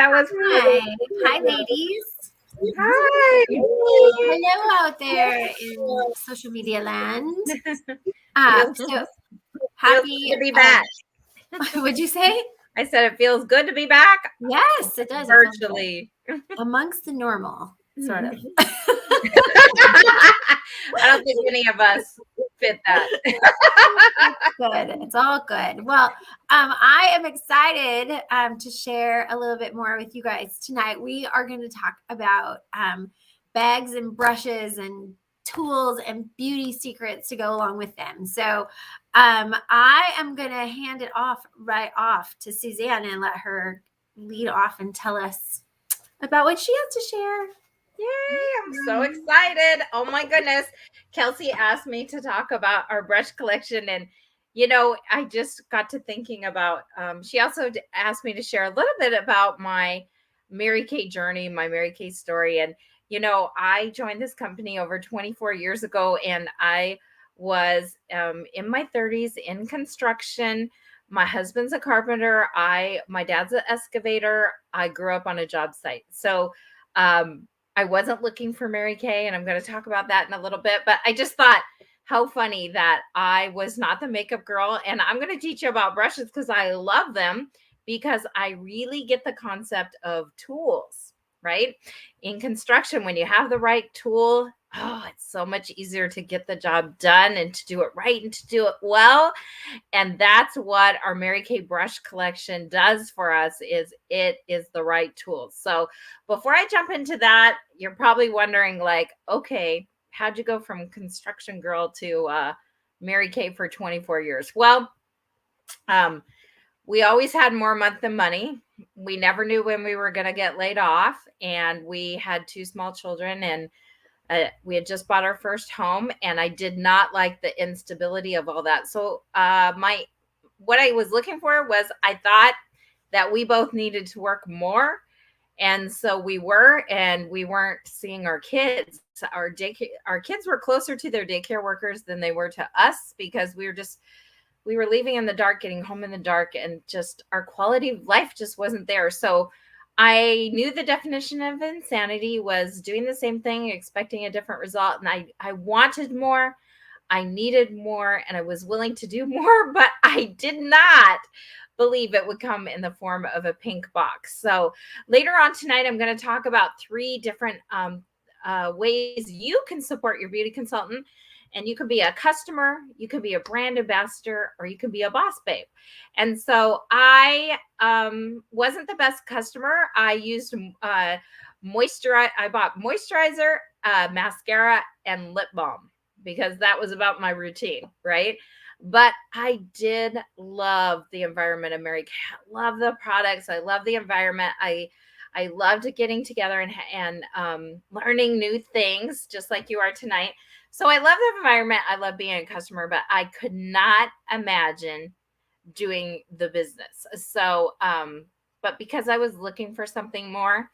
That was Hi. Hi, ladies. Hi. Hello out there in social media land. Feels, So feels happy. good to be back. What'd you say? I said it feels good to be back. Yes, it does. Virtually. Amongst the normal, sort of. I don't think any of us fit that. Good. It's all good. Well, I am excited to share a little bit more with you guys tonight. We are going to talk about bags and brushes and tools and beauty secrets to go along with them. So I am going to hand it right off to Suzanne and let her lead off and tell us about what she has to share. Yay, I'm so excited. Oh my goodness. Kelsey asked me to talk about our brush collection. And, I just got to thinking about, she also asked me to share a little bit about my Mary Kay journey, my Mary Kay story. And, I joined this company over 24 years ago, and I was in my 30s in construction. My husband's a carpenter. My dad's an excavator. I grew up on a job site. So, I wasn't looking for Mary Kay, and I'm going to talk about that in a little bit, but I just thought how funny that I was not the makeup girl. And I'm going to teach you about brushes because I love them, because I really get the concept of tools, right? In construction, when you have the right tool, it's so much easier to get the job done and to do it right and to do it well. And that's what our Mary Kay brush collection does for us, is it is the right tools. So before I jump into that, you're probably wondering, like, okay, how'd you go from construction girl to Mary Kay for 24 years? Well, we always had more month than money. We never knew when we were going to get laid off. And we had 2 small children, and we had just bought our first home, and I did not like the instability of all that. So what I was looking for was, I thought that we both needed to work more. And so we weren't seeing our kids. Our kids were closer to their daycare workers than they were to us, because we were leaving in the dark, getting home in the dark, and just our quality of life just wasn't there. So I knew the definition of insanity was doing the same thing, expecting a different result. And I wanted more, I needed more, and I was willing to do more, but I did not believe it would come in the form of a pink box. So later on tonight, I'm going to talk about 3 different ways you can support your beauty consultant. And you can be a customer, you can be a brand ambassador, or you can be a boss babe. And so I wasn't the best customer. I used I bought moisturizer, mascara, and lip balm, because that was about my routine, right? But I did love the environment of Mary Kay. I love the products. I love the environment. I loved getting together and learning new things, just like you are tonight. So I love the environment. I love being a customer, but I could not imagine doing the business. So, but because I was looking for something more,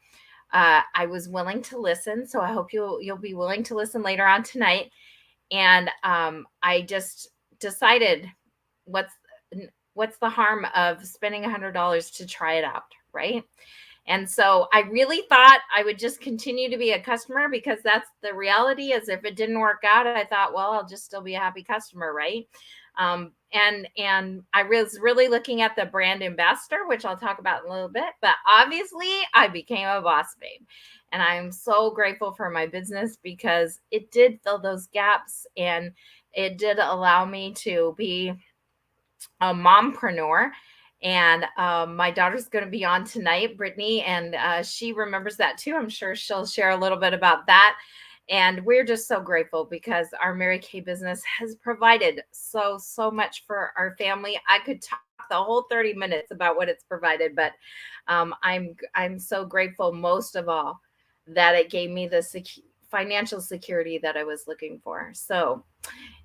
I was willing to listen. So I hope you'll be willing to listen later on tonight. And I just decided, what's the harm of spending $100 to try it out, right? And so I really thought I would just continue to be a customer, because that's the reality. Is if it didn't work out, I thought, well, I'll just still be a happy customer, right? And I was really looking at the brand ambassador, which I'll talk about in a little bit. But obviously, I became a boss babe. And I'm so grateful for my business, because it did fill those gaps, and it did allow me to be a mompreneur. And my daughter's going to be on tonight, Brittany, and she remembers that too. I'm sure she'll share a little bit about that. And we're just so grateful, because our Mary Kay business has provided so much for our family. I could talk the whole 30 minutes about what it's provided, but I'm so grateful, most of all, that it gave me the financial security that I was looking for. So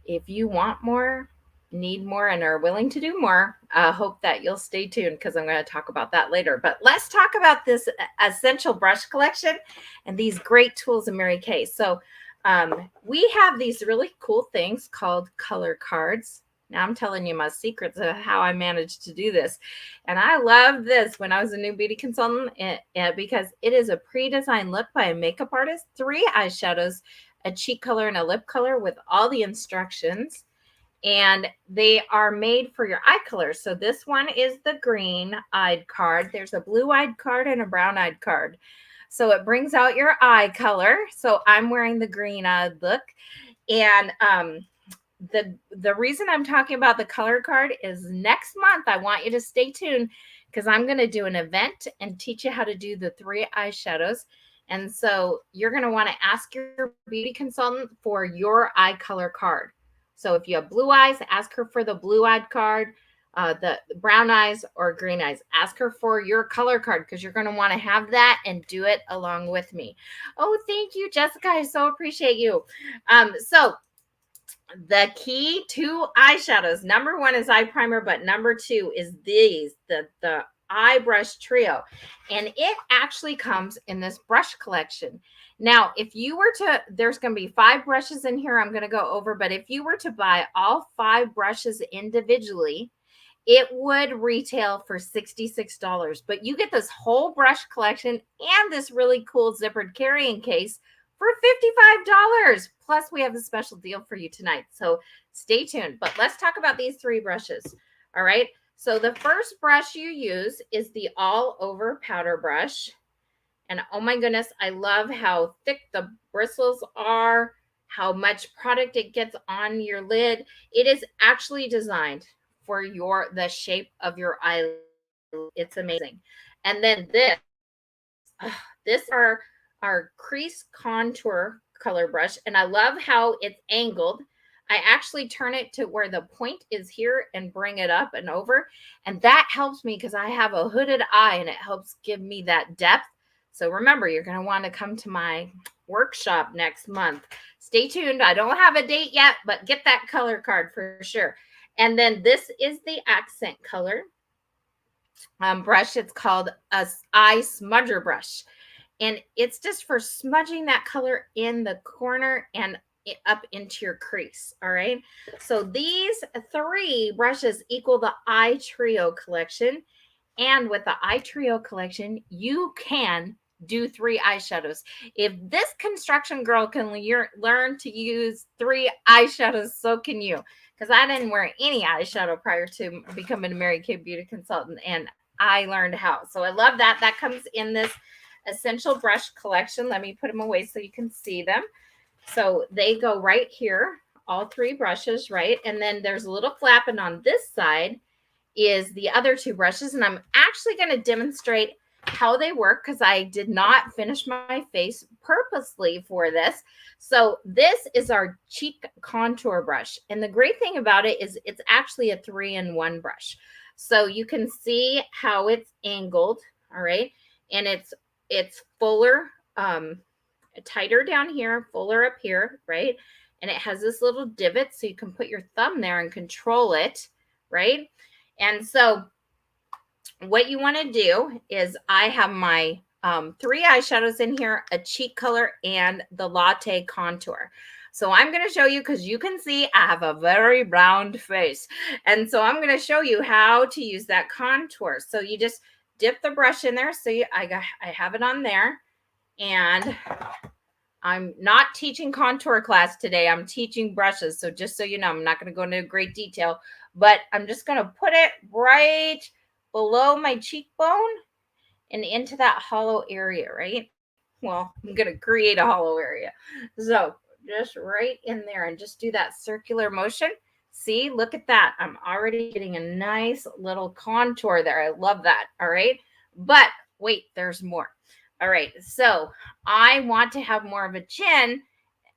if you want more, need more, and are willing to do more, hope that you'll stay tuned, because I'm going to talk about that later. But let's talk about this essential brush collection and these great tools in Mary Kay. So we have these really cool things called color cards. Now I'm telling you my secrets of how I managed to do this. And I loved this when I was a new beauty consultant because it is a pre-designed look by a makeup artist, 3 eyeshadows, a cheek color, and a lip color with all the instructions. And they are made for your eye color. So this one is the green-eyed card. There's a blue-eyed card and a brown-eyed card. So it brings out your eye color. So I'm wearing the green-eyed look. And the reason I'm talking about the color card is next month I want you to stay tuned because I'm going to do an event and teach you how to do the 3 eyeshadows. And so you're going to want to ask your beauty consultant for your eye color card. So if you have blue eyes, ask her for the blue-eyed card, the brown eyes or green eyes. Ask her for your color card because you're going to want to have that and do it along with me. Oh, thank you, Jessica. I so appreciate you. So the key to eyeshadows, number 1 is eye primer, but number 2 is the eye brush trio. And it actually comes in this brush collection. Now, if you were to, there's going to be 5 brushes in here I'm going to go over, but if you were to buy all 5 brushes individually, it would retail for $66. But you get this whole brush collection and this really cool zippered carrying case for $55. Plus, we have a special deal for you tonight. So stay tuned. But let's talk about these 3 brushes. All right. So the first brush you use is the all over powder brush. And oh my goodness, I love how thick the bristles are, how much product it gets on your lid. It is actually designed for the shape of your eyelid. It's amazing. And then this are our crease contour color brush. And I love how it's angled. I actually turn it to where the point is here and bring it up and over. And that helps me because I have a hooded eye and it helps give me that depth. So remember, you're going to want to come to my workshop next month. Stay tuned. I don't have a date yet, but get that color card for sure. And then this is the accent color brush. It's called a eye smudger brush. And it's just for smudging that color in the corner and up into your crease. All right. So these 3 brushes equal the eye trio collection. And with the eye trio collection, you can do 3 eyeshadows. If this construction girl can learn to use 3 eyeshadows, so can you. Because I didn't wear any eyeshadow prior to becoming a Mary Kay beauty consultant, and I learned how. So I love that. That comes in this essential brush collection. Let me put them away so you can see them. So they go right here, all 3 brushes, right? And then there's a little flap, and on this side is the other 2 brushes. And I'm actually going to demonstrate how they work because I did not finish my face purposely for this. So this is our cheek contour brush. And the great thing about it is it's actually a 3-in-1 brush. So you can see how it's angled, all right? And it's fuller, tighter down here, fuller up here, right? And it has this little divot so you can put your thumb there and control it, right? And so what you want to do is I have my 3 eyeshadows in here, a cheek color, and the latte contour. So I'm going to show you because you can see I have a very round face. And so I'm going to show you how to use that contour. So you just dip the brush in there. So I have it on there. And I'm not teaching contour class today. I'm teaching brushes. So just so you know, I'm not going to go into great detail, but I'm just going to put it right below my cheekbone and into that hollow area, right? Well, I'm going to create a hollow area. So just right in there and just do that circular motion. See, look at that. I'm already getting a nice little contour there. I love that. All right. But wait, there's more. All right. So I want to have more of a chin,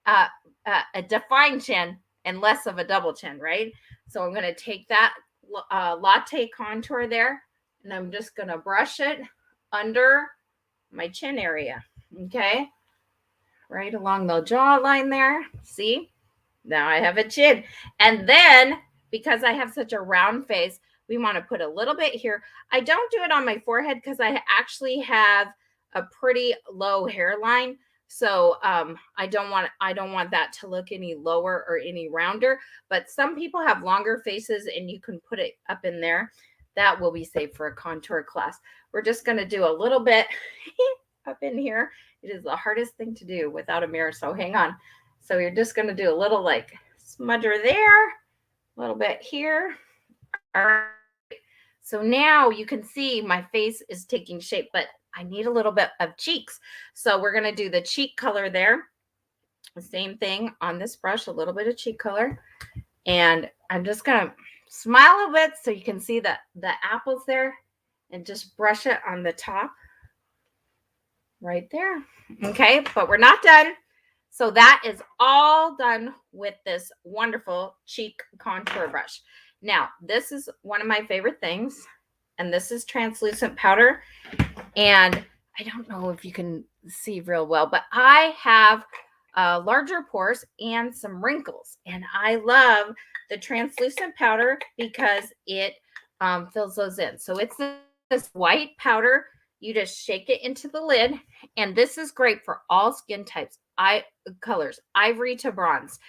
a defined chin and less of a double chin, right? So I'm going to take that latte contour there and I'm just going to brush it under my chin area. Okay. Right along the jawline there. See? Now I have a chin. And then because I have such a round face, we want to put a little bit here. I don't do it on my forehead because I actually have a pretty low hairline. So I don't want that to look any lower or any rounder, but some people have longer faces and you can put it up in there. That will be safe for a contour class. We're just going to do a little bit up in here. It is the hardest thing to do without a mirror, so hang on. So you're just going to do a little like smudger there, a little bit here. All right. So now you can see my face is taking shape, but I need a little bit of cheeks. So we're going to do the cheek color there. The same thing on this brush, a little bit of cheek color. And I'm just going to smile a bit so you can see the apples there and just brush it on the top right there. Okay, but we're not done. So that is all done with this wonderful cheek contour brush. Now, this is one of my favorite things, and this is translucent powder. And I don't know if you can see real well, but I have larger pores and some wrinkles, and I love the translucent powder because it fills those in. So it's this white powder. You just shake it into the lid, and this is great for all skin types, colors, ivory to bronze.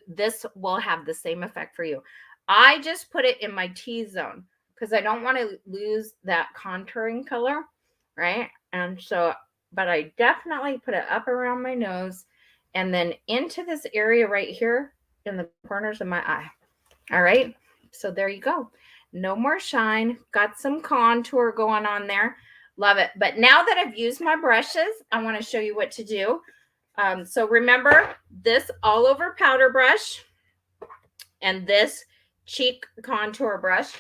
This will have the same effect for you. I just put it in my T-zone because I don't want to lose that contouring color, right? And so, but I definitely put it up around my nose and then into this area right here in the corners of my eye. All right, so there you go. No more shine. Got some contour going on there. Love it. But now that I've used my brushes, I want to show you what to do. So remember, this all over powder brush and this cheek contour brush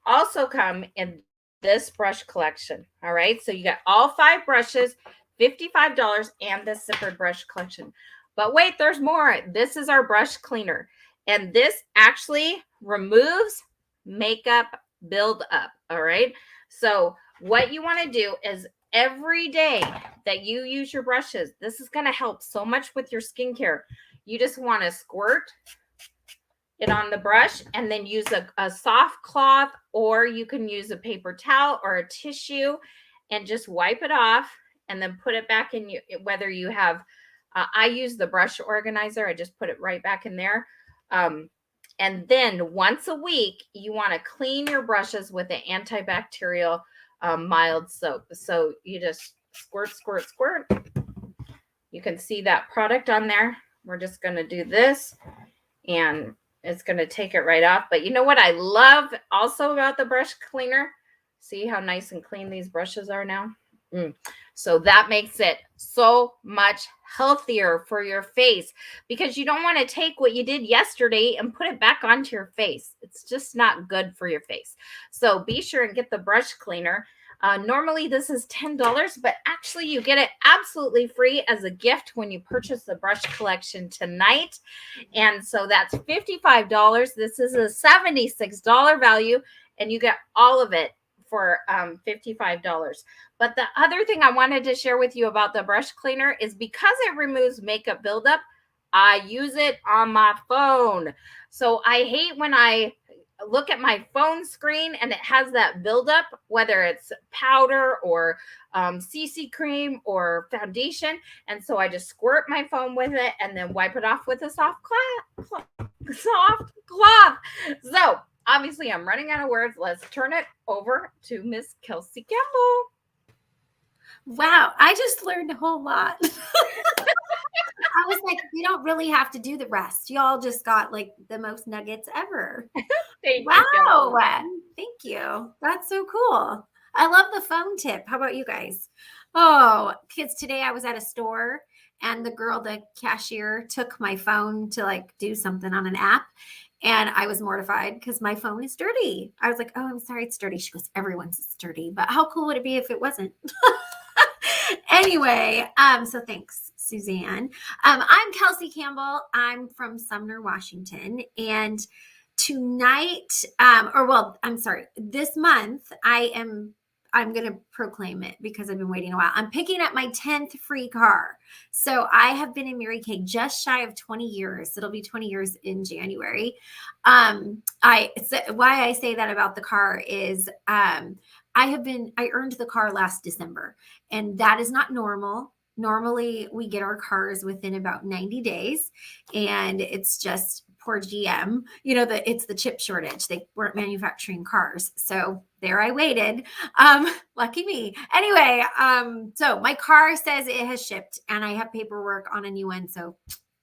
also come in this brush collection. All right, so you got all 5 brushes, $55, and this zippered brush collection. But wait, there's more. This is our brush cleaner, and this actually removes makeup buildup. All right, so what you want to do is every day that you use your brushes, this is going to help so much with your skincare. You just want to squirt it on the brush and then use a soft cloth, or you can use a paper towel or a tissue and just wipe it off and then put it back in you. Whether you have, I use the brush organizer. I just put it right back in there. And then once a week, you want to clean your brushes with an antibacterial mild soap. So you just squirt, squirt, squirt. You can see that product on there. We're just going to do this and it's going to take it right off. But you know what I love also about the brush cleaner? See how nice and clean these brushes are now? So that makes it so much healthier for your face, because you don't want to take what you did yesterday and put it back onto your face. It's just not good for your face. So be sure and get the brush cleaner. Normally this is $10, but actually you get it absolutely free as a gift when you purchase the brush collection tonight. And so that's $55. This is a $76 value, and you get all of it for $55. But the other thing I wanted to share with you about the brush cleaner is because it removes makeup buildup, I use it on my phone. So I hate when I look at my phone screen and it has that buildup, whether it's powder or CC cream or foundation. And so I just squirt my phone with it and then wipe it off with a soft cloth. So obviously I'm running out of words. Let's turn it over to Miss Kelsey Campbell. Wow, I just learned a whole lot. I was like, we don't really have to do the rest. Y'all just got like the most nuggets ever. Wow. Thank you. That's so cool. I love the phone tip. How about you guys? Oh, kids, today I was at a store and the cashier took my phone to like do something on an app. And I was mortified because my phone is dirty. I was like, oh, I'm sorry, it's dirty. She goes, everyone's is dirty, but how cool would it be if it wasn't? Anyway, so thanks, Suzanne. I'm Kelsey Campbell. I'm from Sumner, Washington. And tonight, this month, I'm going to proclaim it because I've been waiting a while. I'm picking up my 10th free car. So I have been in Mary Kay just shy of 20 years. It'll be 20 years in January. Why I say that about the car is, I earned the car last December, and that is not normal. Normally we get our cars within about 90 days, and it's just poor GM, it's the chip shortage. They weren't manufacturing cars. So there I waited. Lucky me. Anyway, so my car says it has shipped and I have paperwork on a new one. So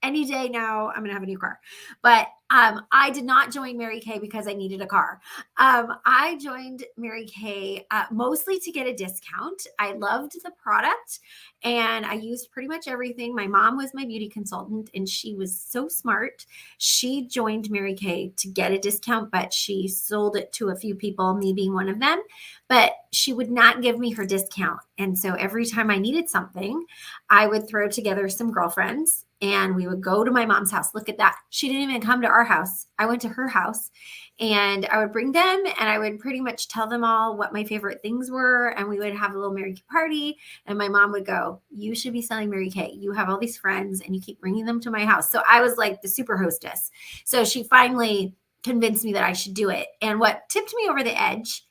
any day now, I'm going to have a new car. But I did not join Mary Kay because I needed a car. I joined Mary Kay mostly to get a discount. I loved the product and I used pretty much everything. My mom was my beauty consultant and she was so smart. She joined Mary Kay to get a discount, but she sold it to a few people, me being one of them. But she would not give me her discount. And so every time I needed something, I would throw together some girlfriends and we would go to my mom's house. Look at that. She didn't even come to our house. I went to her house and I would bring them and I would pretty much tell them all what my favorite things were. And we would have a little Mary Kay party. And my mom would go, you should be selling Mary Kay. You have all these friends and you keep bringing them to my house. So I was like the super hostess. So she finally convinced me that I should do it. And what tipped me over the edge,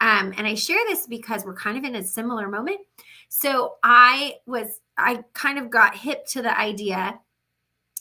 and I share this because we're kind of in a similar moment. So I kind of got hip to the idea.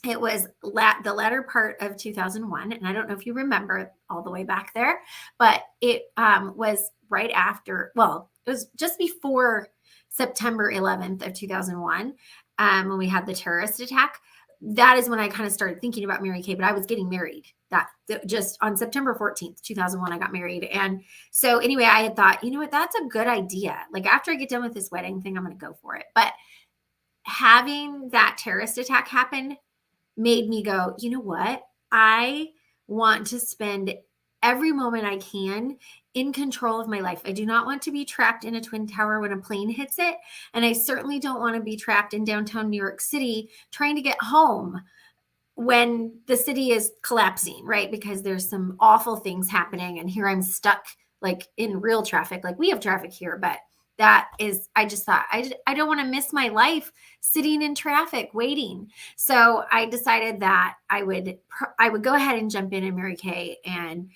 It was the latter part of 2001. And I don't know if you remember all the way back there, but it was right after, well, it was just before September 11th of 2001 when we had the terrorist attack. That is when I kind of started thinking about Mary Kay, but I was getting married that just on September 14th, 2001, I got married. And so anyway, I had thought, you know what, that's a good idea. Like after I get done with this wedding thing, I'm going to go for it. But having that terrorist attack happen made me go, you know what? I want to spend every moment I can in control of my life. I do not want to be trapped in a twin tower when a plane hits it. And I certainly don't want to be trapped in downtown New York City trying to get home when the city is collapsing, right? Because there's some awful things happening. And here I'm stuck like in real traffic. Like we have traffic here, but I just thought, I don't want to miss my life sitting in traffic waiting. So I decided that I would go ahead and jump in Mary Kay. And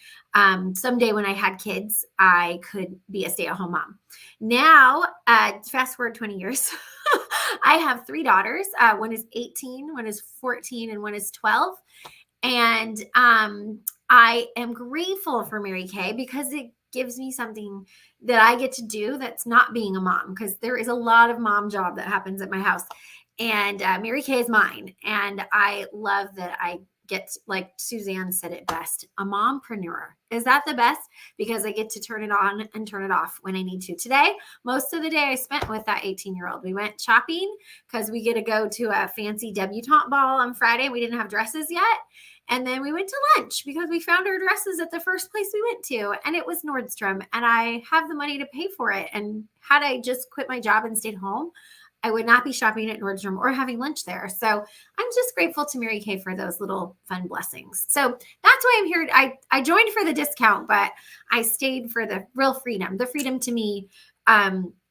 someday when I had kids, I could be a stay-at-home mom. Now, fast forward 20 years, I have 3 daughters. One is 18, one is 14, and one is 12. And I am grateful for Mary Kay because it gives me something that I get to do that's not being a mom, because there is a lot of mom job that happens at my house. And Mary Kay is mine. And I love that I get, like Suzanne said it best, a mompreneur. Is that the best? Because I get to turn it on and turn it off when I need to. Today, most of the day I spent with that 18-year-old. We went shopping because we get to go to a fancy debutante ball on Friday. We didn't have dresses yet. And then we went to lunch because we found our dresses at the first place we went to, and it was Nordstrom, and I have the money to pay for it. And had I just quit my job and stayed home, I would not be shopping at Nordstrom or having lunch there. So I'm just grateful to Mary Kay for those little fun blessings. So that's why I'm here. I joined for the discount, but I stayed for the real freedom. The freedom to me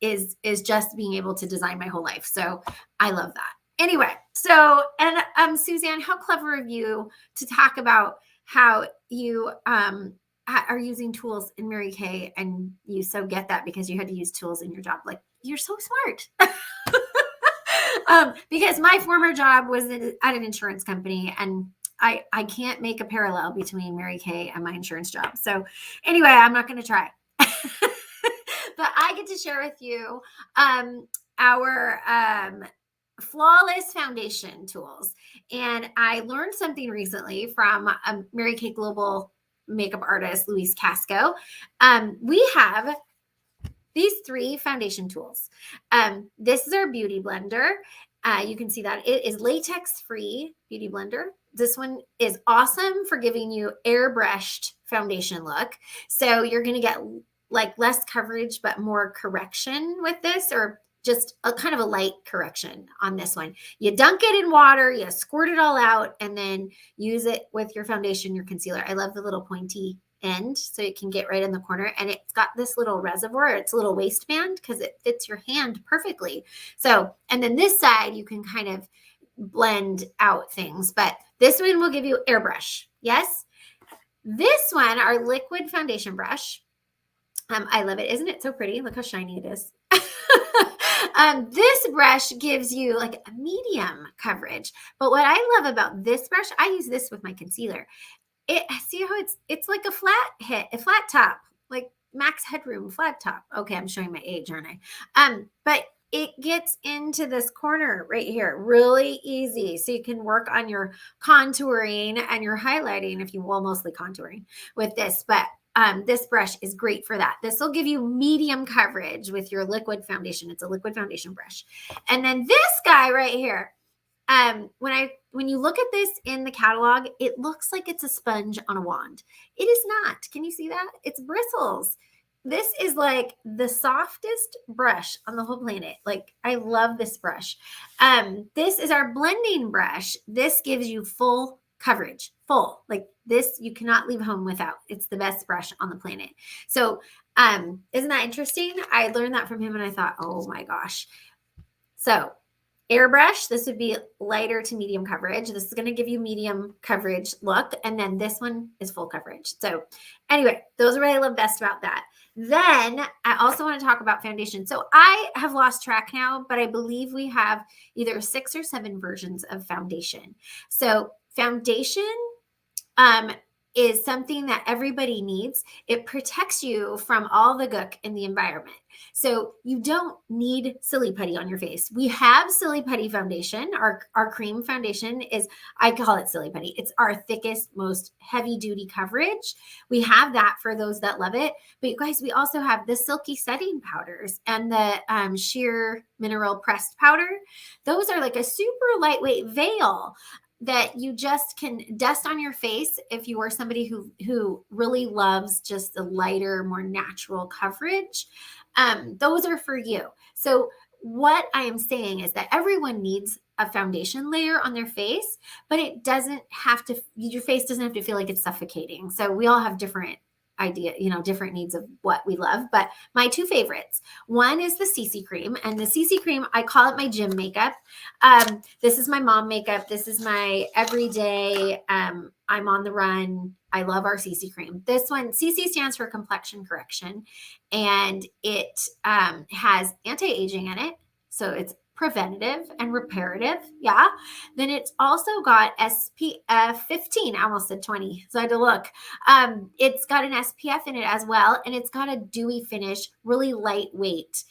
is just being able to design my whole life. So I love that. Anyway, so, and Suzanne, how clever of you to talk about how you are using tools in Mary Kay, and you so get that because you had to use tools in your job. Like, you're so smart. Because my former job was at an insurance company, and I can't make a parallel between Mary Kay and my insurance job. So anyway, I'm not going to try. But I get to share with you our flawless foundation tools. And I learned something recently from Mary Kay Global makeup artist, Louise Casco. We have these 3 foundation tools. This is our beauty blender. You can see that it is latex-free beauty blender. This one is awesome for giving you airbrushed foundation look. So you're going to get like less coverage, but more correction with this, or just a kind of a light correction on this one. You dunk it in water, you squirt it all out, and then use it with your foundation, your concealer. I love the little pointy end so it can get right in the corner. And it's got this little reservoir, it's a little waistband because it fits your hand perfectly. So, and then this side, you can kind of blend out things, but this one will give you airbrush. Yes. This one, our liquid foundation brush. I love it. Isn't it so pretty? Look how shiny it is. This brush gives you like a medium coverage. But what I love about this brush, I use this with my concealer. See how it's like a flat top, like Max Headroom flat top. Okay, I'm showing my age, aren't I? But it gets into this corner right here really easy. So you can work on your contouring and your highlighting if you will, mostly contouring with this. But this brush is great for that. This will give you medium coverage with your liquid foundation. It's a liquid foundation brush. And then this guy right here, when you look at this in the catalog, it looks like it's a sponge on a wand. It is not. Can you see that? It's bristles. This is like the softest brush on the whole planet. Like, I love this brush. This is our blending brush. This gives you full coverage, full. Like this, you cannot leave home without. It's the best brush on the planet. So, isn't that interesting? I learned that from him and I thought, oh my gosh. So, airbrush, this would be lighter to medium coverage. This is going to give you medium coverage look. And then this one is full coverage. So anyway, those are what I love best about that. Then I also want to talk about foundation. So I have lost track now, but I believe we have either 6 or 7 versions of foundation. So foundation is something that everybody needs. It protects you from all the gook in the environment. So you don't need silly putty on your face. We have silly putty foundation. Our cream foundation is, I call it silly putty. It's our thickest, most heavy duty coverage. We have that for those that love it. But you guys, we also have the silky setting powders and the sheer mineral pressed powder. Those are like a super lightweight veil that you just can dust on your face if you are somebody who really loves just the lighter, more natural coverage. Those are for you. So what I am saying is that everyone needs a foundation layer on their face, but it doesn't have to, your face doesn't have to feel like it's suffocating. So we all have different different needs of what we love. But my 2 favorites, one is the CC cream, and the CC cream, I call it my gym makeup. This is my mom makeup. This is my everyday, I'm on the run. I love our CC cream. This one, CC stands for complexion correction, and it has anti-aging in it. So it's preventative and reparative. Yeah. Then it's also got SPF 15. I almost said 20. So I had to look. It's got an SPF in it as well. And it's got a dewy finish, really lightweight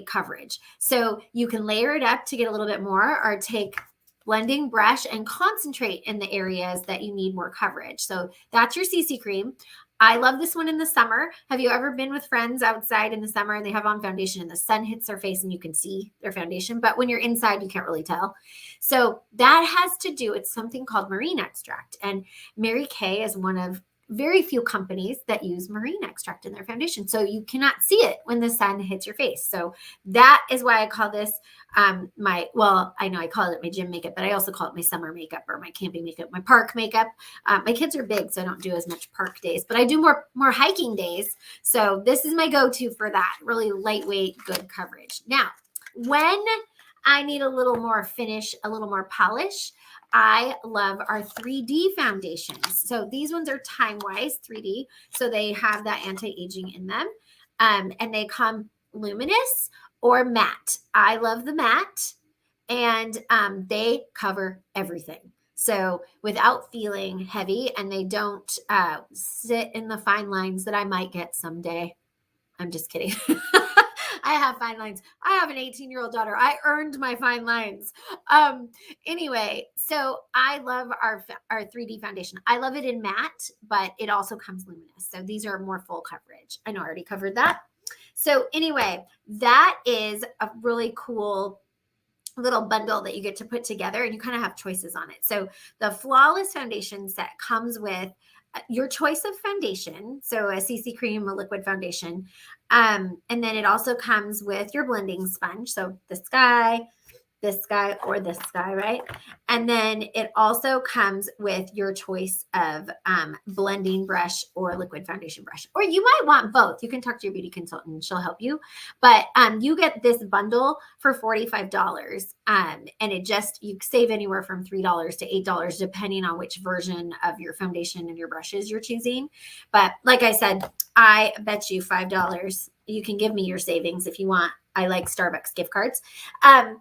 coverage. So you can layer it up to get a little bit more, or take blending brush and concentrate in the areas that you need more coverage. So that's your CC cream. I love this one in the summer. Have you ever been with friends outside in the summer and they have on foundation and the sun hits their face and you can see their foundation, but when you're inside, you can't really tell. So that has to do, it's something called marine extract. And Mary Kay is one of very few companies that use marine extract in their foundation. So you cannot see it when the sun hits your face. So that is why I call this I know I call it my gym makeup, but I also call it my summer makeup or my camping makeup, my park makeup. My kids are big, so I don't do as much park days, but I do more hiking days. So this is my go-to for that, really lightweight, good coverage. Now, when I need a little more finish, a little more polish, I love our 3D foundations. So these ones are Time-Wise 3D. So they have that anti-aging in them. And they come luminous or matte. I love the matte. And they cover everything. So without feeling heavy, and they don't sit in the fine lines that I might get someday. I'm just kidding. I have fine lines. I have an 18-year-old daughter. I earned my fine lines. Anyway, so I love our 3D foundation. I love it in matte, but it also comes luminous. So these are more full coverage. I know I already covered that. So anyway, that is a really cool little bundle that you get to put together, and you kind of have choices on it. So the Flawless foundation set comes with your choice of foundation. So a CC cream, a liquid foundation. And then it also comes with your blending sponge. So the Sky, this guy or this guy, right? And then it also comes with your choice of blending brush or liquid foundation brush, or you might want both. You can talk to your beauty consultant and she'll help you, but you get this bundle for $45. And it just, you save anywhere from $3 to $8, depending on which version of your foundation and your brushes you're choosing. But like I said, I bet you $5 you can give me your savings if you want. I like Starbucks gift cards. On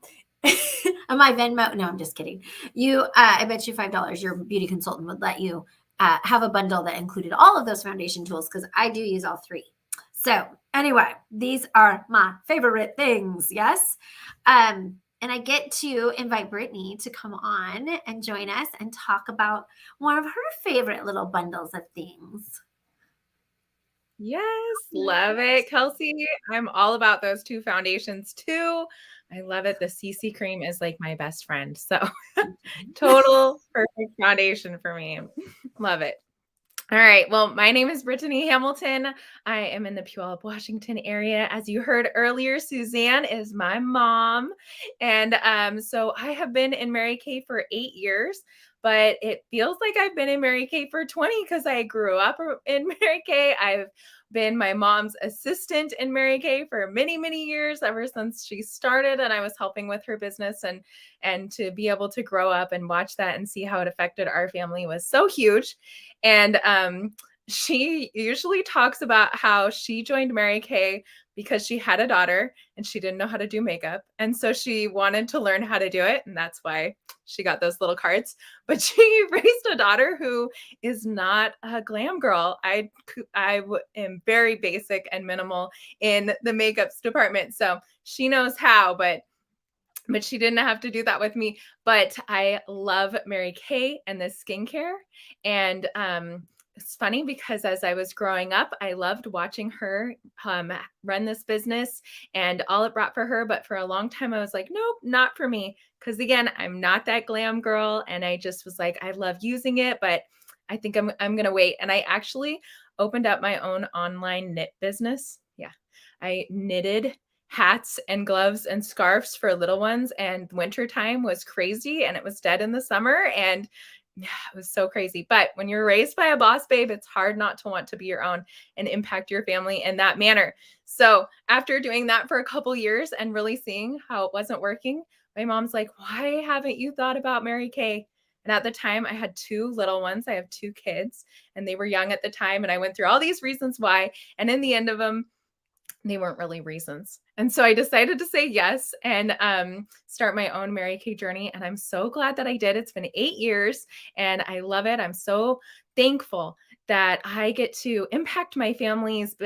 my Venmo. No, I'm just kidding. I bet you $5 your beauty consultant would let you have a bundle that included all of those foundation tools, because I do use all three. So anyway, these are my favorite things. Yes. And I get to invite Brittany to come on and join us and talk about one of her favorite little bundles of things. Yes, love it, Kelsey. I'm all about those two foundations too. I love it. The CC cream is like my best friend. So total perfect foundation for me. Love it. All right. Well, my name is Brittany Hamilton. I am in the Puyallup, Washington area. As you heard earlier, Suzanne is my mom. And so I have been in Mary Kay for 8 years, but it feels like I've been in Mary Kay for 20 because I grew up in Mary Kay. I've been my mom's assistant in Mary Kay for many, many years, ever since she started, and I was helping with her business, and to be able to grow up and watch that and see how it affected our family was so huge. And she usually talks about how she joined Mary Kay because she had a daughter and she didn't know how to do makeup. And so she wanted to learn how to do it. And that's why she got those little cards. But she raised a daughter who is not a glam girl. I am very basic and minimal in the makeups department. So she knows how, but she didn't have to do that with me. But I love Mary Kay and the skincare. And it's funny because as I was growing up, I loved watching her run this business and all it brought for her. But for a long time, I was like, nope, not for me. Because again, I'm not that glam girl. And I just was like, I love using it, but I think I'm going to wait. And I actually opened up my own online knit business. Yeah. I knitted hats and gloves and scarves for little ones, and wintertime was crazy and it was dead in the summer, and it was so crazy. But when you're raised by a boss babe, it's hard not to want to be your own and impact your family in that manner. So after doing that for a couple years and really seeing how it wasn't working, my mom's like, why haven't you thought about Mary Kay? And at the time I had 2 little ones. I have 2 kids and they were young at the time. And I went through all these reasons why. And in the end of them, they weren't really reasons. And so I decided to say yes and start my own Mary Kay journey. And I'm so glad that I did. It's been 8 years and I love it. I'm so thankful that I get to impact my family's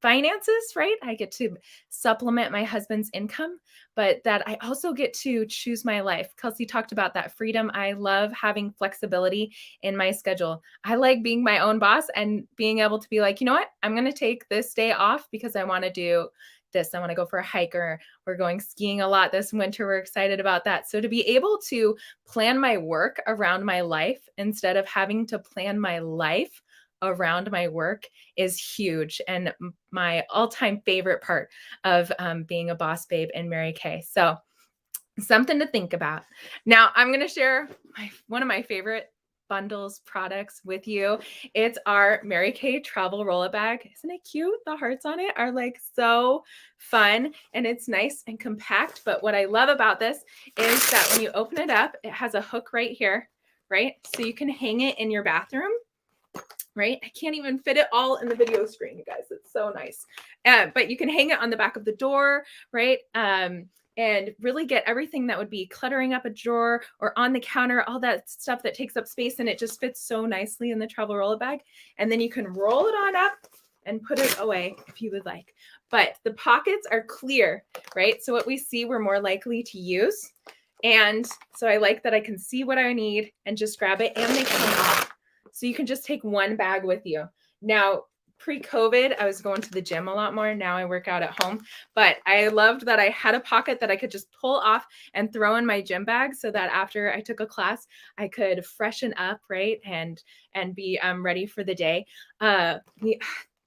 finances, right? I get to supplement my husband's income, but that I also get to choose my life. Kelsey talked about that freedom. I love having flexibility in my schedule. I like being my own boss and being able to be like, you know what? I'm going to take this day off because I want to do this. I want to go for a hike, or we're going skiing a lot this winter. We're excited about that. So to be able to plan my work around my life instead of having to plan my life around my work is huge, and my all-time favorite part of being a boss babe in Mary Kay. So something to think about. Now I'm going to share one of my favorite bundles products with you. It's our Mary Kay travel roll-up bag. Isn't it cute? The hearts on it are like so fun and it's nice and compact. But what I love about this is that when you open it up, it has a hook right here, right? So you can hang it in your bathroom. Right? I can't even fit it all in the video screen, you guys. It's so nice. But you can hang it on the back of the door, right? And really get everything that would be cluttering up a drawer or on the counter, all that stuff that takes up space. And it just fits so nicely in the travel roll-up bag. And then you can roll it on up and put it away if you would like. But the pockets are clear, right? So what we see, we're more likely to use. And so I like that I can see what I need and just grab it, and they come off. So you can just take one bag with you. Now, pre-COVID, I was going to the gym a lot more. Now I work out at home, but I loved that I had a pocket that I could just pull off and throw in my gym bag so that after I took a class, I could freshen up, right? And be ready for the day.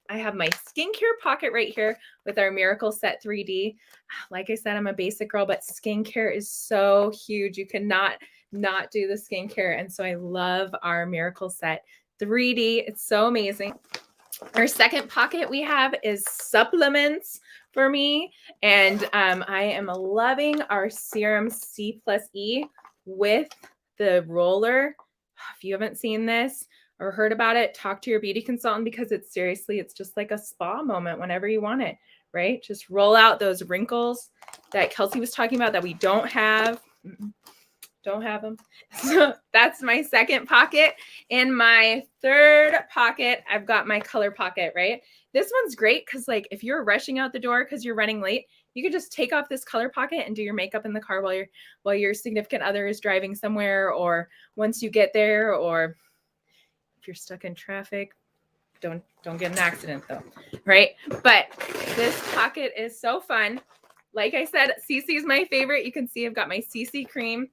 I have my skincare pocket right here with our Miracle Set 3D. Like I said, I'm a basic girl, but skincare is so huge. You cannot not do the skincare. And so I love our Miracle Set 3D. It's so amazing. Our second pocket we have is supplements for me. And I am loving our Serum C+E with the roller. If you haven't seen this or heard about it, talk to your beauty consultant, because it's just like a spa moment whenever you want it, right? Just roll out those wrinkles that Kelsey was talking about that we don't have. Don't have them. So that's my second pocket. In my third pocket, I've got my color pocket, right? This one's great because like if you're rushing out the door because you're running late, you can just take off this color pocket and do your makeup in the car while your significant other is driving somewhere, or once you get there, or if you're stuck in traffic. Don't get an accident though, right? But this pocket is so fun. Like I said, CC is my favorite. You can see I've got my CC cream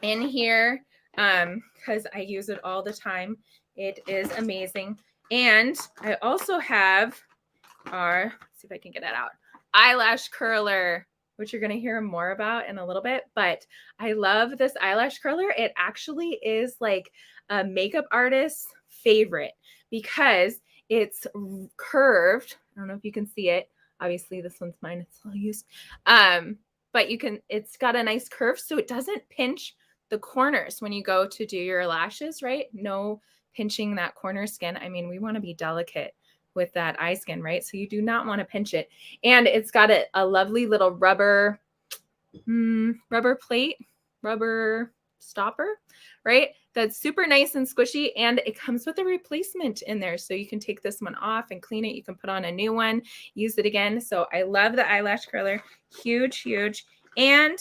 in here because I use it all the time. It is amazing. And I also have our, let's see if I can get it out, eyelash curler, which you're going to hear more about in a little bit. But I love this eyelash curler. It actually is like a makeup artist's favorite because it's curved. I don't know if you can see it. Obviously, this one's mine. It's all used. But it's got a nice curve, so it doesn't pinch the corners when you go to do your lashes, right? No pinching that corner skin. I mean, we want to be delicate with that eye skin, right? So you do not want to pinch it. And it's got a lovely little rubber plate, rubber stopper, right? That's super nice and squishy, and it comes with a replacement in there. So you can take this one off and clean it. You can put on a new one, use it again. So I love the eyelash curler. Huge, huge. And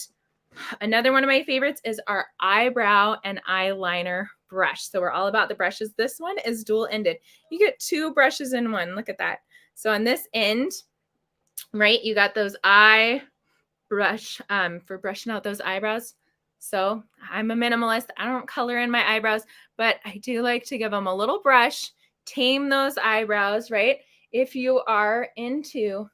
another one of my favorites is our eyebrow and eyeliner brush. So we're all about the brushes. This one is dual-ended. You get two brushes in one. Look at that. So on this end, right, you got those eye brush for brushing out those eyebrows. So I'm a minimalist. I don't color in my eyebrows, but I do like to give them a little brush, tame those eyebrows, right? If you are into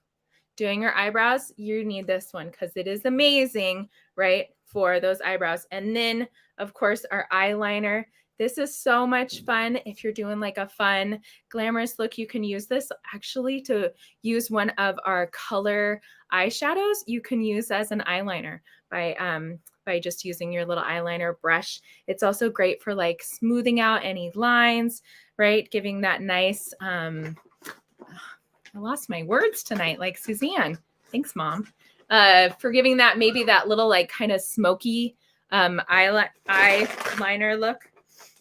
doing your eyebrows, you need this one because it is amazing, right, for those eyebrows. And then, of course, our eyeliner. This is so much fun. If you're doing like a fun, glamorous look, you can use this actually to use one of our color eyeshadows. You can use as an eyeliner by just using your little eyeliner brush. It's also great for like smoothing out any lines, right? Giving that nice, I lost my words tonight, like Suzanne. Thanks, Mom. For giving that maybe that little like kind of smoky eyeliner look.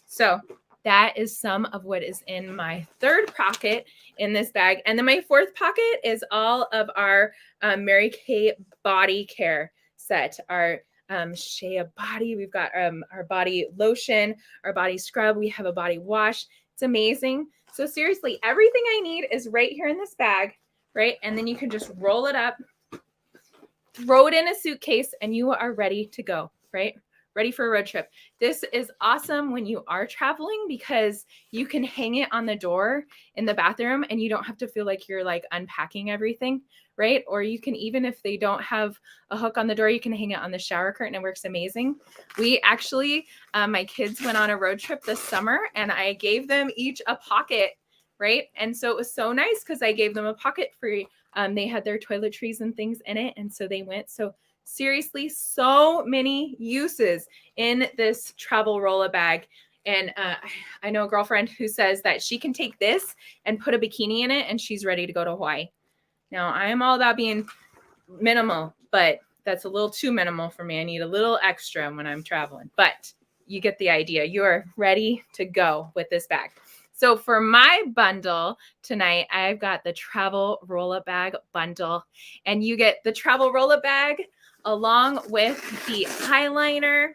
So that is some of what is in my third pocket in this bag. And then my fourth pocket is all of our Mary Kay body care set. Our Shea body. We've got our body lotion, our body scrub. We have a body wash. It's amazing. So seriously, everything I need is right here in this bag, right? And then you can just roll it up, throw it in a suitcase, and you are ready to go, right? Ready for a road trip. This is awesome when you are traveling because you can hang it on the door in the bathroom and you don't have to feel like you're like unpacking everything, right? Or you can, even if they don't have a hook on the door, you can hang it on the shower curtain. It works amazing. We actually, my kids went on a road trip this summer and I gave them each a pocket, right? And so it was so nice because I gave them a pocket free. They had their toiletries and things in it. And so they went. So seriously, so many uses in this travel roll-a bag. And I know a girlfriend who says that she can take this and put a bikini in it and she's ready to go to Hawaii. Now, I am all about being minimal, but that's a little too minimal for me. I need a little extra when I'm traveling, but you get the idea. You are ready to go with this bag. So for my bundle tonight, I've got the travel roll-up bag bundle, and you get the travel roll-up bag along with the eyeliner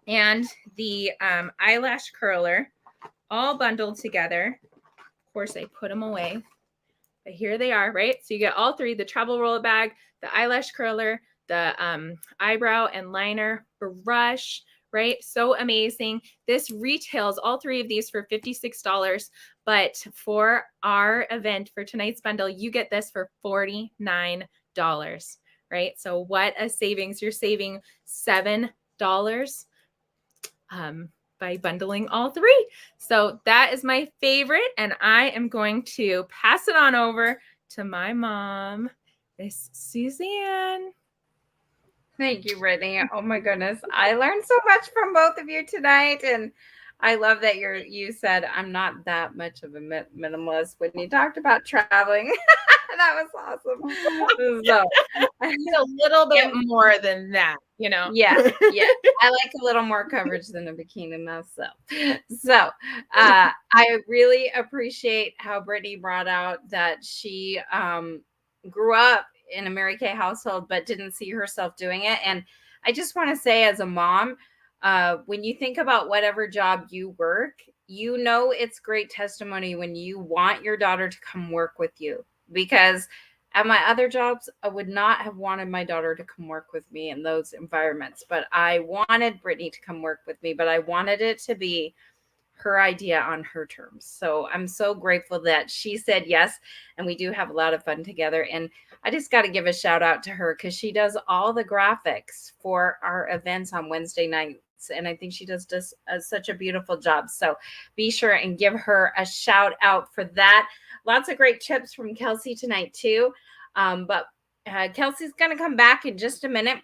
and the eyelash curler all bundled together. Of course, I put them away, but here they are, right? So you get all three, the travel roll-up bag, the eyelash curler, the eyebrow and liner brush, right? So amazing. This retails all 3 of these for $56, but for our event for tonight's bundle, you get this for $49, right? So what a savings. You're saving $7 by bundling all 3. So that is my favorite, and I am going to pass it on over to my mom, Miss Suzanne. Thank you, Brittany. Oh my goodness. I learned so much from both of you tonight. And I love that you said I'm not that much of a minimalist when you talked about traveling. That was awesome. So It's a little bit more than that, you know. yeah. I like a little more coverage than a bikini myself. So I really appreciate how Brittany brought out that she grew up in a Mary Kay household, but didn't see herself doing it. And I just want to say, as a mom, when you think about whatever job you work, you know, it's great testimony when you want your daughter to come work with you, because at my other jobs, I would not have wanted my daughter to come work with me in those environments, but I wanted Brittany to come work with me, but I wanted it to be her idea on her terms. So I'm so grateful that she said yes. And we do have a lot of fun together. And I just got to give a shout out to her because she does all the graphics for our events on Wednesday nights. And I think she does just such a beautiful job. So be sure and give her a shout out for that. Lots of great tips from Kelsey tonight too. But Kelsey's going to come back in just a minute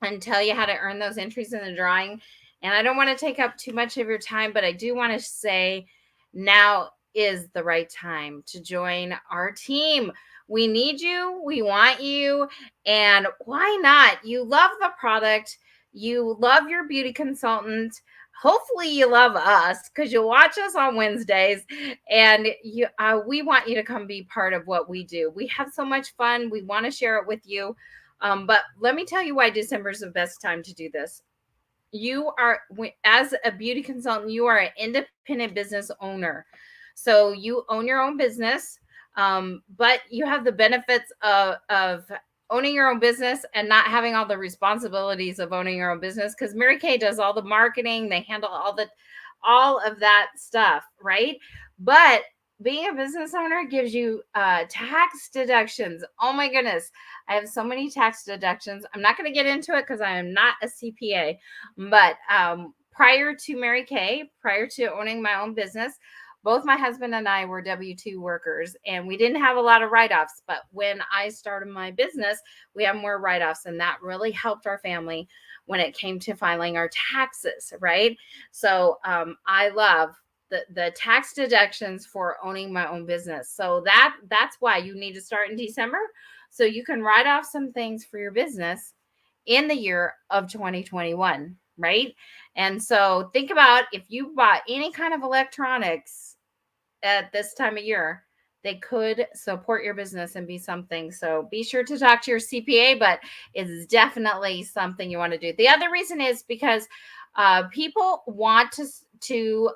and tell you how to earn those entries in the drawing. And I don't want to take up too much of your time, but I do want to say now is the right time to join our team. We need you. We want you. And why not? You love the product. You love your beauty consultant. Hopefully you love us because you watch us on Wednesdays, and we want you to come be part of what we do. We have so much fun. We want to share it with you. But let me tell you why December is the best time to do this. You are, as a beauty consultant, you are an independent business owner. So you own your own business, but you have the benefits of owning your own business and not having all the responsibilities of owning your own business, because Mary Kay does all the marketing. They handle all of that stuff, right? But being a business owner gives you tax deductions. Oh my goodness. I have so many tax deductions. I'm not going to get into it because I am not a CPA, but prior to Mary Kay, prior to owning my own business, both my husband and I were W-2 workers, and we didn't have a lot of write-offs. But when I started my business, we have more write-offs, and that really helped our family when it came to filing our taxes, right? So I love the tax deductions for owning my own business. So that's why you need to start in December, so you can write off some things for your business in the year of 2021, right? And so think about, if you bought any kind of electronics at this time of year, they could support your business and be something. So be sure to talk to your CPA, but it's definitely something you want to do. The other reason is because people want to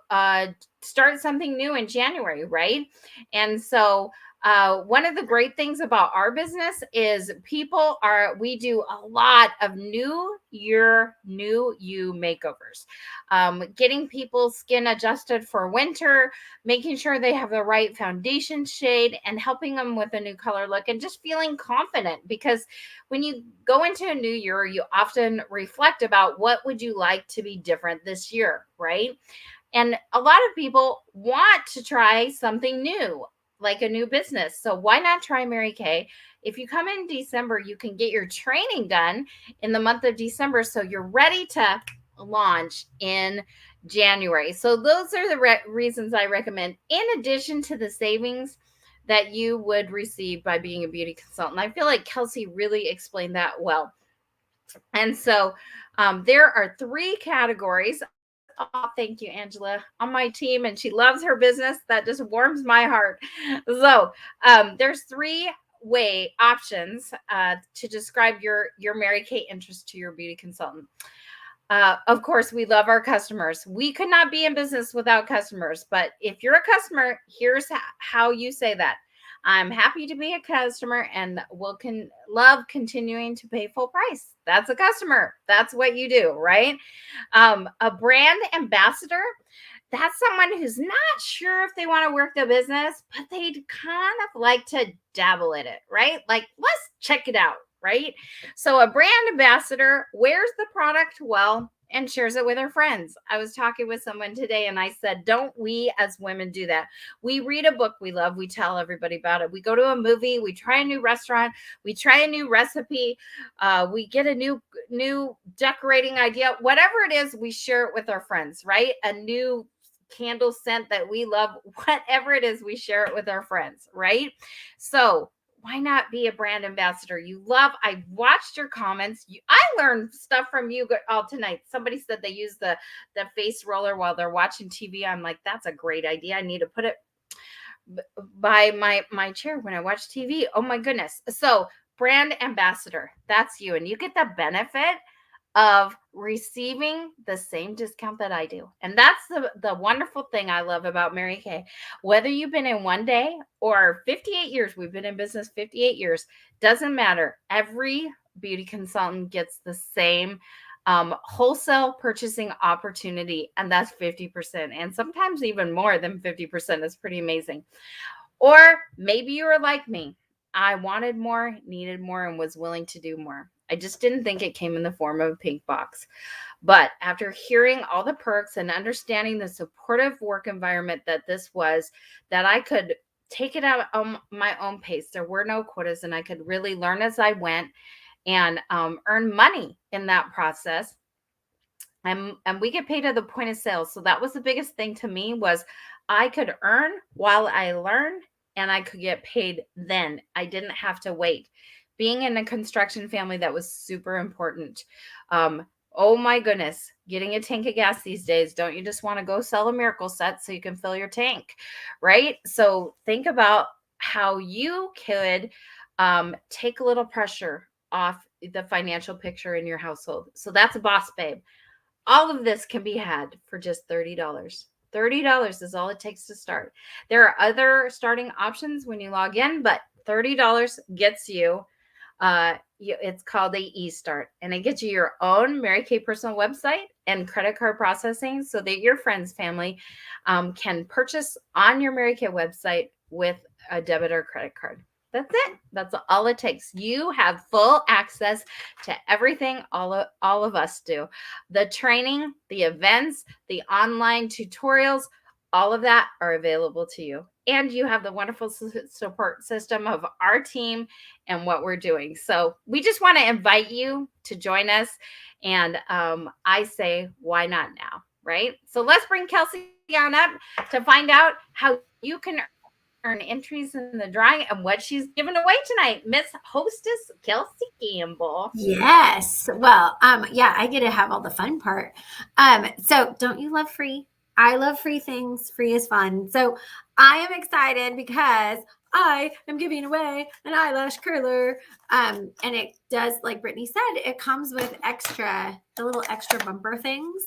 start something new in January, right? And so one of the great things about our business is we do a lot of new year, new you makeovers, getting people's skin adjusted for winter, making sure they have the right foundation shade, and helping them with a new color look, and just feeling confident. Because when you go into a new year, you often reflect about what would you like to be different this year, right? And a lot of people want to try something new, like a new business. So why not try Mary Kay? If you come in December, you can get your training done in the month of December, so you're ready to launch in January. So those are the reasons I recommend, in addition to the savings that you would receive by being a beauty consultant. I feel like Kelsey really explained that well. And so there are 3 categories. Oh, thank you, Angela, on my team, and she loves her business. That just warms my heart. So there's 3 options to describe your Mary Kay interest to your beauty consultant. Of course, we love our customers. We could not be in business without customers. But if you're a customer, here's how you say that. I'm happy to be a customer and will love continuing to pay full price. That's a customer. That's what you do, right? A brand ambassador, that's someone who's not sure if they want to work the business, but they'd kind of like to dabble in it, right? Like, let's check it out, right? So a brand ambassador wears the product well and shares it with her friends. I was talking with someone today and I said, don't we as women do that? We read a book we love, we tell everybody about it. We go to a movie, we try a new restaurant, we try a new recipe, we get a new decorating idea, whatever it is, we share it with our friends, right? A new candle scent that we love, whatever it is, we share it with our friends, right? So why not be a brand ambassador? I watched your comments. I learned stuff from you all tonight. Somebody said they use the face roller while they're watching TV. I'm like, that's a great idea. I need to put it by my chair when I watch TV. Oh my goodness. So brand ambassador, that's you. And you get the benefit of receiving the same discount that I do. And that's the wonderful thing I love about Mary Kay. Whether you've been in one day or 58 years, we've been in business 58 years, doesn't matter. Every beauty consultant gets the same wholesale purchasing opportunity, and that's 50%. And sometimes even more than 50% is pretty amazing. Or maybe you were like me. I wanted more, needed more, and was willing to do more. I just didn't think it came in the form of a pink box. But after hearing all the perks and understanding the supportive work environment that this was, that I could take it out on my own pace. There were no quotas, and I could really learn as I went and earn money in that process. And we get paid at the point of sale. So that was the biggest thing to me, was I could earn while I learned, and I could get paid then. I didn't have to wait. Being in a construction family, that was super important. Oh my goodness, getting a tank of gas these days. Don't you just want to go sell a miracle set so you can fill your tank, right? So think about how you could take a little pressure off the financial picture in your household. So that's a Boss Babe. All of this can be had for just $30. $30 is all it takes to start. There are other starting options when you log in, but $30 gets you. It's called a eStart, and it gets you your own Mary Kay personal website and credit card processing, so that your friends, family can purchase on your Mary Kay website with a debit or credit card. That's it. That's all it takes. You have full access to everything all of us do. The training, the events, the online tutorials, all of that are available to you. And you have the wonderful support system of our team and what we're doing. So we just want to invite you to join us. And I say, why not now, right? So let's bring Kelsey on up to find out how you can earn entries in the drawing and what she's giving away tonight. Miss Hostess Kelsey Campbell. Yes. Well, yeah, I get to have all the fun part. So don't you love free? I love free things. Free is fun. So I am excited because I am giving away an eyelash curler. And it does, like Brittany said, it comes with the little extra bumper things.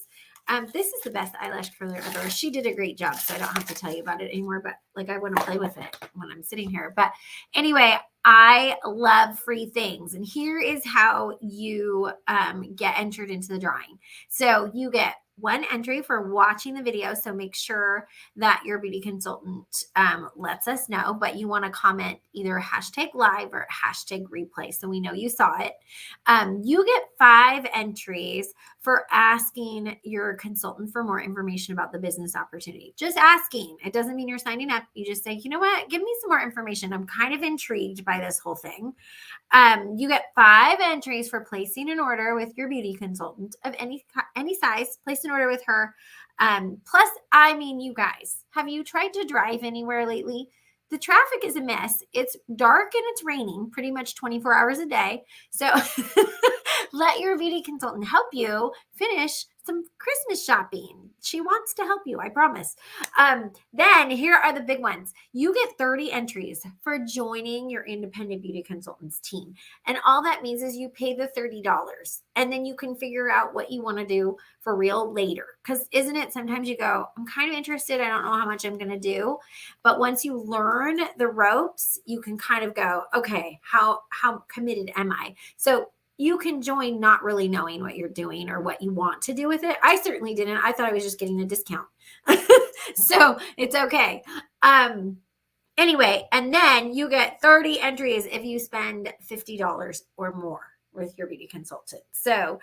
This is the best eyelash curler ever. She did a great job, so I don't have to tell you about it anymore, but like I want to play with it when I'm sitting here. But anyway, I love free things. And here is how you get entered into the drawing. So you get one entry for watching the video. So make sure that your beauty consultant lets us know, but you want to comment either #live or #replay. So we know you saw it. You get 5 entries for asking your consultant for more information about the business opportunity. Just asking. It doesn't mean you're signing up. You just say, you know what, give me some more information. I'm kind of intrigued by this whole thing. You get 5 entries for placing an order with your beauty consultant of any size. Place an order with her. Plus, I mean, you guys, have you tried to drive anywhere lately? The traffic is a mess. It's dark and it's raining pretty much 24 hours a day. So let your beauty consultant help you finish some Christmas shopping. She wants to help you, I promise. Then here are the big ones. You get 30 entries for joining your independent beauty consultants team. And all that means is you pay the $30 and then you can figure out what you want to do for real later. Because isn't it sometimes you go, I'm kind of interested. I don't know how much I'm going to do. But once you learn the ropes, you can kind of go, okay, how committed am I? So you can join not really knowing what you're doing or what you want to do with it. I certainly didn't. I thought I was just getting a discount. So it's okay. Anyway, and then you get 30 entries if you spend $50 or more with your beauty consultant. So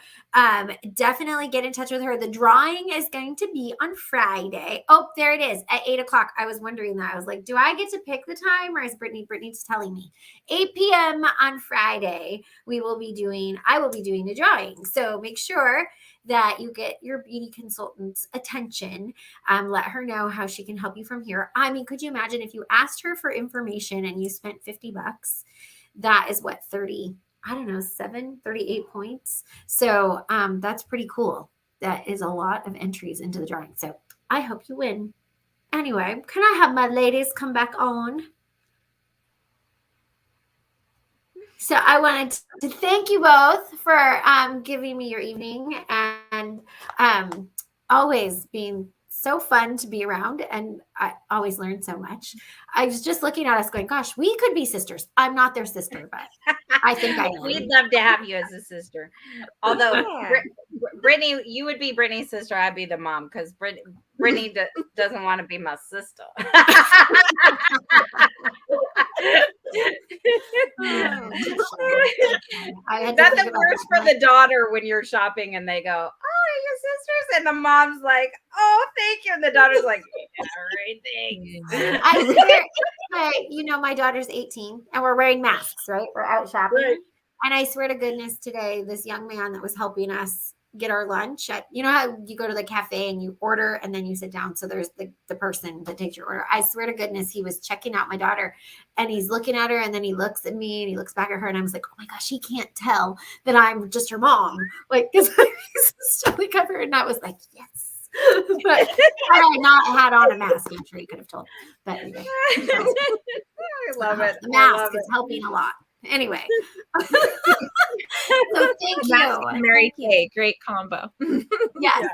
definitely get in touch with her. The drawing is going to be on Friday. Oh, there it is at 8:00. I was wondering that. I was like, do I get to pick the time or is Brittany's telling me 8 p.m. on Friday, I will be doing the drawing. So make sure that you get your beauty consultant's attention. Let her know how she can help you from here. I mean, could you imagine if you asked her for information and you spent $50? That is what, 38 points. So that's pretty cool. That is a lot of entries into the drawing. So I hope you win. Anyway, can I have my ladies come back on? So I wanted to thank you both for giving me your evening and always being so fun to be around. And I always learn so much. I was just looking at us going, gosh, we could be sisters. I'm not their sister, but I think I am. We'd love to have you as a sister. Although Brittany, you would be Brittany's sister. I'd be the mom because Brittany doesn't want to be my sister. That's the worst for the daughter when you're shopping and they go, "Oh, your sisters," and the mom's like, "Oh, thank you," and the daughter's like, "Yeah, right, thanks." I swear, my daughter's 18 and we're wearing masks, right? We're out shopping. Right. And I swear to goodness, today, this young man that was helping us get our lunch you know how you go to the cafe and you order and then you sit down. So there's the person that takes your order. I swear to goodness, he was checking out my daughter and he's looking at her and then he looks at me and he looks back at her and I was like, oh my gosh, he can't tell that I'm just her mom. Like, because he's totally covered. And I was like, yes. But had I not had on a mask, I'm sure you could have told. But anyway. I love it. The mask is helping a lot. Anyway. So thank you. Mary Kay, great combo. Yes.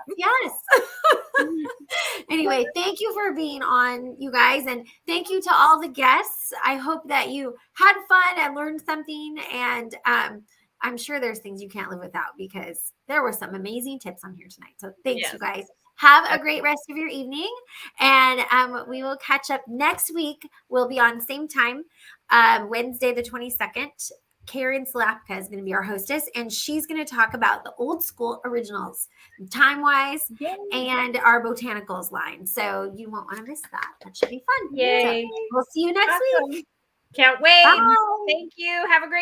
Anyway, thank you for being on, you guys. And thank you to all the guests. I hope that you had fun and learned something. And I'm sure there's things you can't live without because there were some amazing tips on here tonight. So thanks, you guys. Have a great rest of your evening. And we will catch up next week. We'll be on same time, Wednesday, the 22nd. Karen Slapka is going to be our hostess, and she's going to talk about the old school originals, time-wise, and our botanicals line. So you won't want to miss that. That should be fun. Yay. So we'll see you next week. Can't wait. Bye. Thank you. Have a great